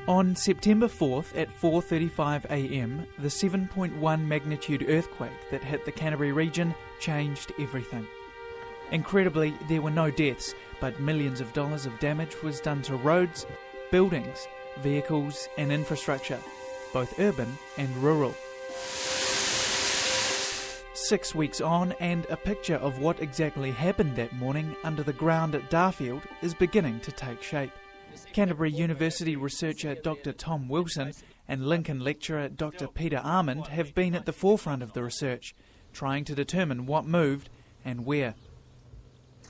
On September 4th at 4:35 a.m, the 7.1 magnitude earthquake that hit the Canterbury region changed everything. Incredibly, there were no deaths, but millions of dollars of damage was done to roads, buildings, vehicles and infrastructure, both urban and rural. 6 weeks on, and a picture of what exactly happened that morning under the ground at Darfield is beginning to take shape. Canterbury University researcher Dr. Tom Wilson and Lincoln lecturer Dr. Peter Armand have been at the forefront of the research, trying to determine what moved and where.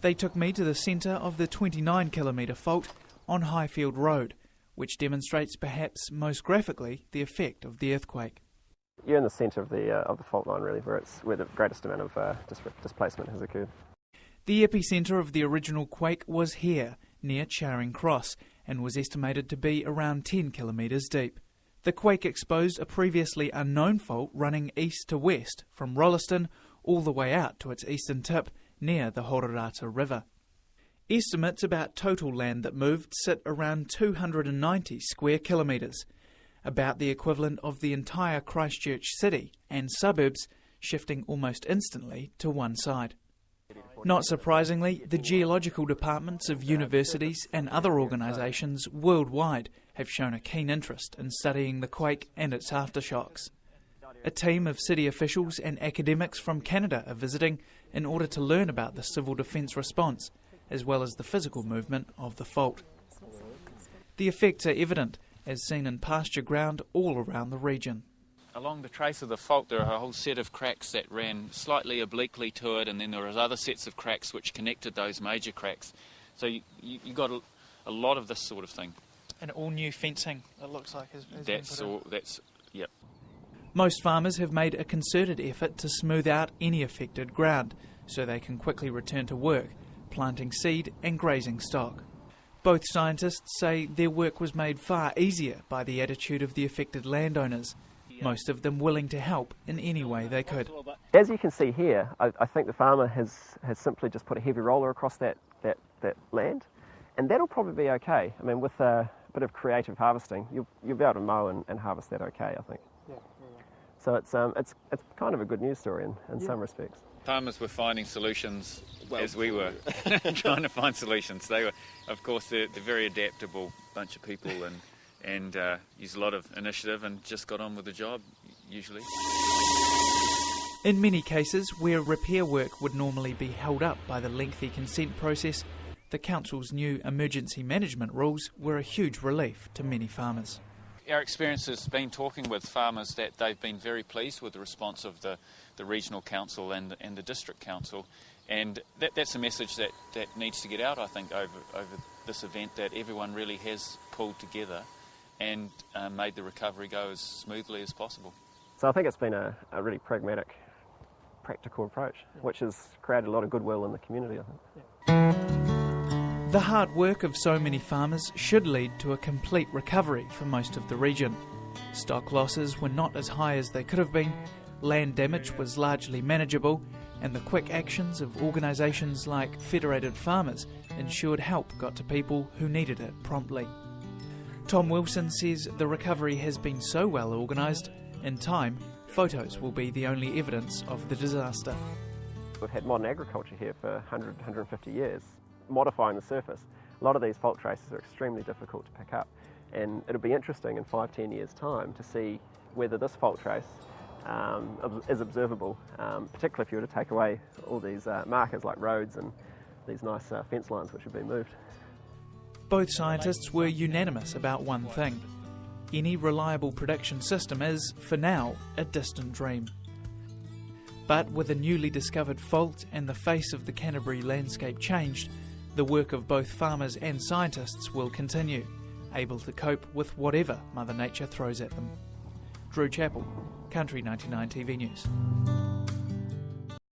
They took me to the centre of the 29-kilometre fault on Highfield Road, which demonstrates perhaps most graphically the effect of the earthquake. You're in the centre of the fault line, really, where the greatest amount of displacement has occurred. The epicentre of the original quake was here, near Charing Cross, and was estimated to be around 10 kilometres deep. The quake exposed a previously unknown fault running east to west, from Rolleston all the way out to its eastern tip, near the Hororata River. Estimates about total land that moved sit around 290 square kilometres, about the equivalent of the entire Christchurch city and suburbs, shifting almost instantly to one side. Not surprisingly, the geological departments of universities and other organisations worldwide have shown a keen interest in studying the quake and its aftershocks. A team of city officials and academics from Canada are visiting in order to learn about the civil defence response, as well as the physical movement of the fault. The effects are evident, as seen in pasture ground all around the region. Along the trace of the fault there are a whole set of cracks that ran slightly obliquely to it, and then there was other sets of cracks which connected those major cracks. So you got a lot of this sort of thing. And all new fencing, it looks like, has been put in. Yep. Most farmers have made a concerted effort to smooth out any affected ground, so they can quickly return to work, planting seed and grazing stock. Both scientists say their work was made far easier by the attitude of the affected landowners, most of them willing to help in any way they could. As you can see here, I think the farmer has simply just put a heavy roller across that land, and that'll probably be okay. I mean, with a bit of creative harvesting, you'll be able to mow and harvest that okay, I think. Yeah. So it's kind of a good news story in some respects. Farmers were finding solutions as we were trying to find solutions. They were, of course, they're very adaptable bunch of people and use a lot of initiative and just got on with the job, usually. In many cases, where repair work would normally be held up by the lengthy consent process, the Council's new emergency management rules were a huge relief to many farmers. Our experience has been talking with farmers that they've been very pleased with the response of the regional council and the district council, and that's a message that needs to get out, I think, over this event, that everyone really has pulled together and made the recovery go as smoothly as possible. So I think it's been a really pragmatic, practical approach, which has created a lot of goodwill in the community, I think. The hard work of so many farmers should lead to a complete recovery for most of the region. Stock losses were not as high as they could have been, land damage was largely manageable, and the quick actions of organisations like Federated Farmers ensured help got to people who needed it promptly. Tom Wilson says the recovery has been so well organised, in time, photos will be the only evidence of the disaster. We've had modern agriculture here for 100, 150 years, modifying the surface. A lot of these fault traces are extremely difficult to pick up, and it'll be interesting in 5-10 years' time to see whether this fault trace is observable, particularly if you were to take away all these markers like roads and these nice fence lines which have been moved. Both scientists were unanimous about one thing. Any reliable prediction system is, for now, a distant dream. But with a newly discovered fault and the face of the Canterbury landscape changed, the work of both farmers and scientists will continue, able to cope with whatever Mother Nature throws at them. Drew Chappell, Country 99 TV News.